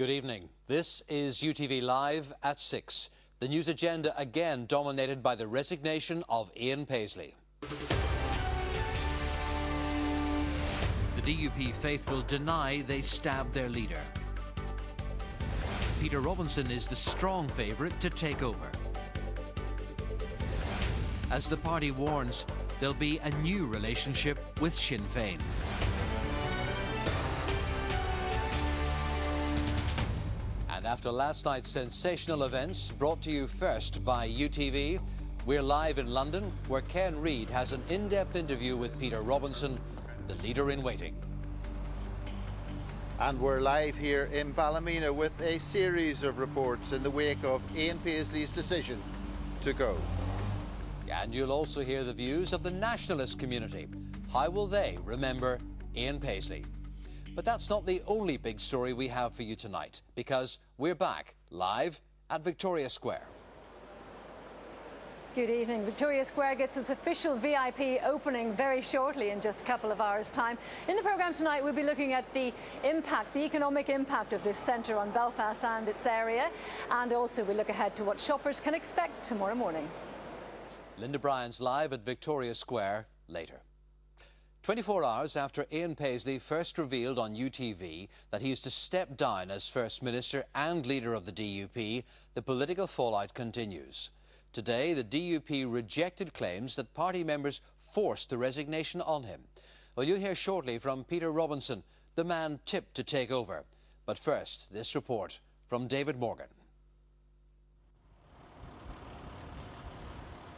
Good evening. This is UTV Live at 6. The news agenda again dominated by the resignation of Ian Paisley. The DUP faithful deny they stabbed their leader. Peter Robinson is the strong favourite to take over. As the party warns, there'll be a new relationship with Sinn Féin. And after last night's sensational events, brought to you first by UTV, we're live in London, where Ken Reid has an in-depth interview with Peter Robinson, the leader in waiting. And we're live here in Ballymena with a series of reports in the wake of Ian Paisley's decision to go. And you'll also hear the views of the nationalist community. How will they remember Ian Paisley? But that's not the only big story we have for you tonight, because we're back live at Victoria Square. Good evening. Victoria Square gets its official VIP opening very shortly in just a couple of hours' time. In the programme tonight, we'll be looking at the impact, the economic impact of this centre on Belfast and its area, and also we'll look ahead to what shoppers can expect tomorrow morning. Linda Bryan's live at Victoria Square later. 24 hours after Ian Paisley first revealed on UTV that he is to step down as First Minister and leader of the DUP, the political fallout continues. Today, the DUP rejected claims that party members forced the resignation on him. Well, you'll hear shortly from Peter Robinson, the man tipped to take over. But first, this report from David Morgan.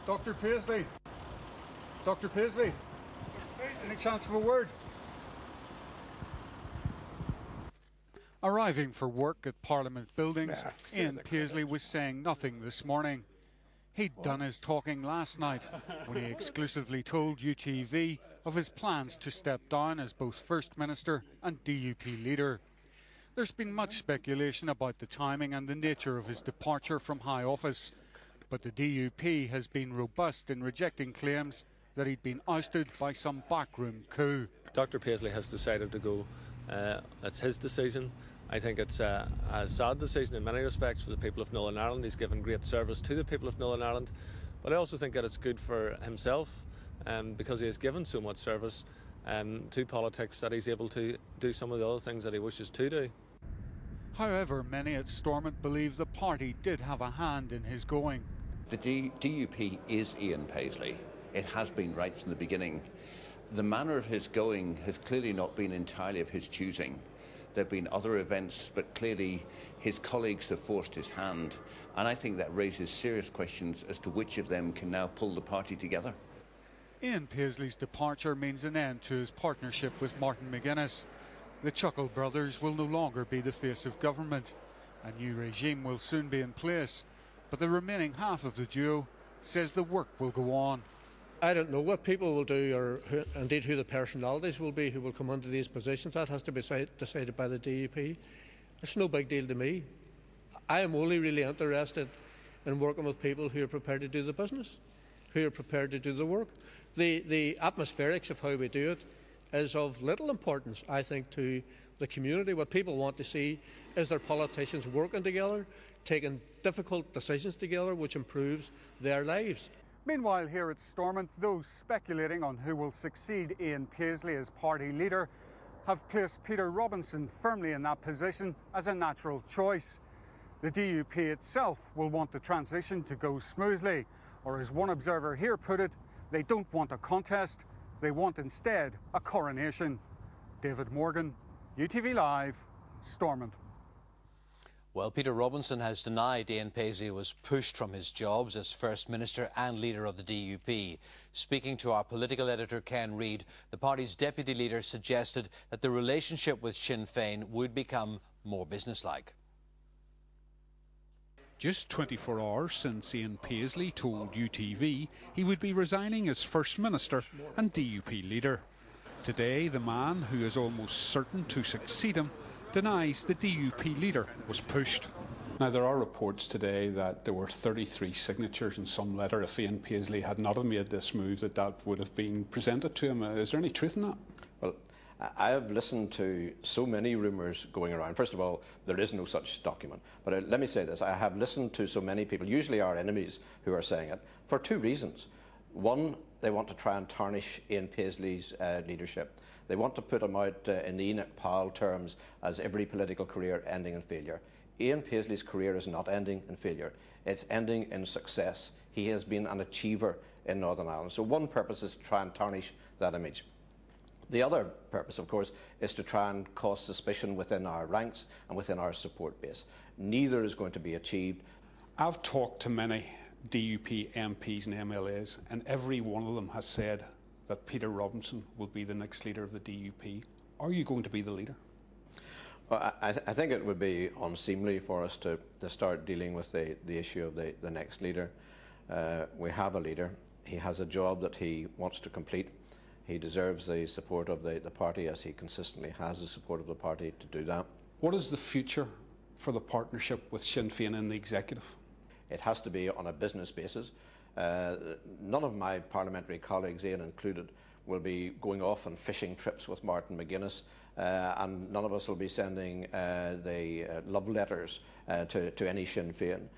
Dr. Paisley. Dr. Paisley. Any chance of a word? Arriving for work at Parliament buildings, Ian Paisley was saying nothing this morning. He'd done his talking last night when he exclusively told UTV of his plans to step down as both First Minister and DUP leader. There's been much speculation about the timing and the nature of his departure from high office, but the DUP has been robust in rejecting claims that he'd been ousted by some backroom coup. Dr. Paisley has decided to go. It's his decision. I think it's a sad decision in many respects for the people of Northern Ireland. He's given great service to the people of Northern Ireland, but I also think that it's good for himself because he has given so much service to politics that he's able to do some of the other things that he wishes to do. However, many at Stormont believe the party did have a hand in his going. The DUP is Ian Paisley. It has been right from the beginning. The manner of his going has clearly not been entirely of his choosing. There have been other events, but clearly his colleagues have forced his hand, and I think that raises serious questions as to which of them can now pull the party together. Ian Paisley's departure means an end to his partnership with Martin McGuinness. The Chuckle brothers will no longer be the face of government. A new regime will soon be in place, but the remaining half of the duo says the work will go on. I don't know what people will do, or indeed who the personalities will be who will come into these positions. That has to be decided by the DUP. It's no big deal to me. I am only really interested in working with people who are prepared to do the business, who are prepared to do the work. The atmospherics of how we do it is of little importance, I think, to the community. What people want to see is their politicians working together, taking difficult decisions together, which improves their lives. Meanwhile, here at Stormont, those speculating on who will succeed Ian Paisley as party leader have placed Peter Robinson firmly in that position as a natural choice. The DUP itself will want the transition to go smoothly, or as one observer here put it, they don't want a contest, they want instead a coronation. David Morgan, UTV Live, Stormont. Well, Peter Robinson has denied Ian Paisley was pushed from his jobs as First Minister and leader of the DUP. Speaking to our political editor Ken Reid, the party's deputy leader suggested that the relationship with Sinn Féin would become more businesslike. Just 24 hours since Ian Paisley told UTV he would be resigning as First Minister and DUP leader. Today, the man who is almost certain to succeed him denies the DUP leader was pushed. Now, there are reports today that there were 33 signatures in some letter. If Ian Paisley had not have made this move, that would have been presented to him. Is there any truth in that? Well, I have listened to so many rumours going around. First of all, there is no such document. But let me say this, I have listened to so many people, usually our enemies, who are saying it, for two reasons. One, they want to try and tarnish Ian Paisley's leadership. They want to put him out in the Enoch Powell terms as every political career ending in failure. Ian Paisley's career is not ending in failure. It's ending in success. He has been an achiever in Northern Ireland. So one purpose is to try and tarnish that image. The other purpose, of course, is to try and cause suspicion within our ranks and within our support base. Neither is going to be achieved. I've talked to many DUP MPs and MLAs, and every one of them has said that Peter Robinson will be the next leader of the DUP. Are you going to be the leader? Well, I think it would be unseemly for us to start dealing with the issue of the next leader. We have a leader. He has a job that he wants to complete. He deserves the support of the party, as he consistently has the support of the party to do that. What is the future for the partnership with Sinn Féin in the executive? It has to be on a business basis. None of my parliamentary colleagues, Ian included, will be going off on fishing trips with Martin McGuinness, and none of us will be sending the love letters to any Sinn Féin.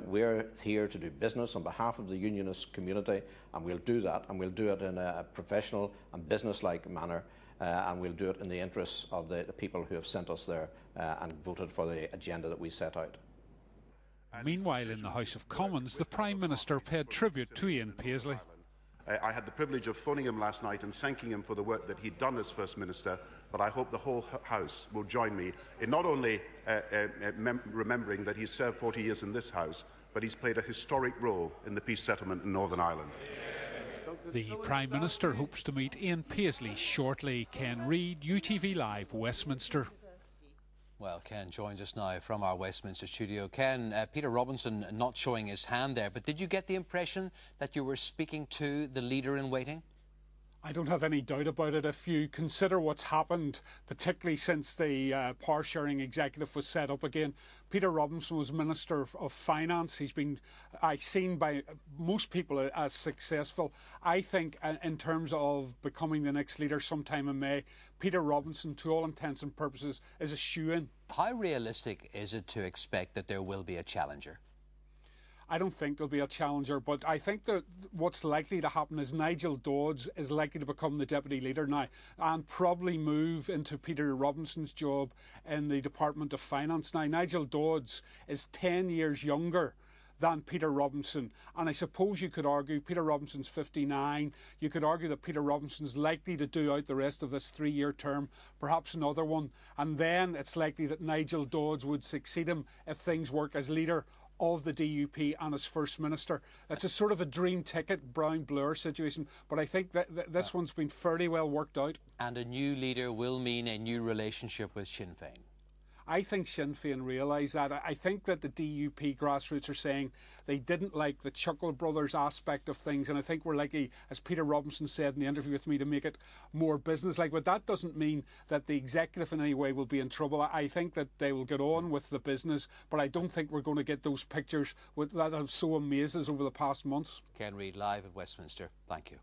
We're here to do business on behalf of the unionist community, and we'll do that, and we'll do it in a professional and business-like manner, and we'll do it in the interests of the people who have sent us there and voted for the agenda that we set out. Meanwhile, in the House of Commons, the Prime Minister paid tribute to Ian Paisley. I had the privilege of phoning him last night and thanking him for the work that he'd done as First Minister, but I hope the whole House will join me in not only remembering that he's served 40 years in this House, but he's played a historic role in the peace settlement in Northern Ireland. The Prime Minister hopes to meet Ian Paisley shortly. Ken Reid, UTV Live, Westminster. Well, Ken joins us now from our Westminster studio. Ken, Peter Robinson not showing his hand there, but did you get the impression that you were speaking to the leader in waiting? I don't have any doubt about it. If you consider what's happened, particularly since the power-sharing executive was set up again, Peter Robinson was Minister of Finance. He's been seen by most people as successful. I think in terms of becoming the next leader sometime in May, Peter Robinson, to all intents and purposes, is a shoo-in. How realistic is it to expect that there will be a challenger? I don't think there'll be a challenger, but I think that what's likely to happen is Nigel Dodds is likely to become the deputy leader now and probably move into Peter Robinson's job in the Department of Finance. Now, Nigel Dodds is 10 years younger than Peter Robinson, and I suppose you could argue Peter Robinson's 59. You could argue that Peter Robinson's likely to do out the rest of this 3-year term, perhaps another one, and then it's likely that Nigel Dodds would succeed him if things work as leader of the DUP and as First Minister. It's a sort of a dream ticket, Brown Blur situation, but I think that this one's been fairly well worked out. And a new leader will mean a new relationship with Sinn Féin. I think Sinn Féin realise that. I think that the DUP grassroots are saying they didn't like the Chuckle Brothers aspect of things, and I think we're likely, as Peter Robinson said in the interview with me, to make it more business-like. But that doesn't mean that the executive in any way will be in trouble. I think that they will get on with the business, but I don't think we're going to get those pictures that have so amazed us over the past months. Ken Reid, live at Westminster. Thank you.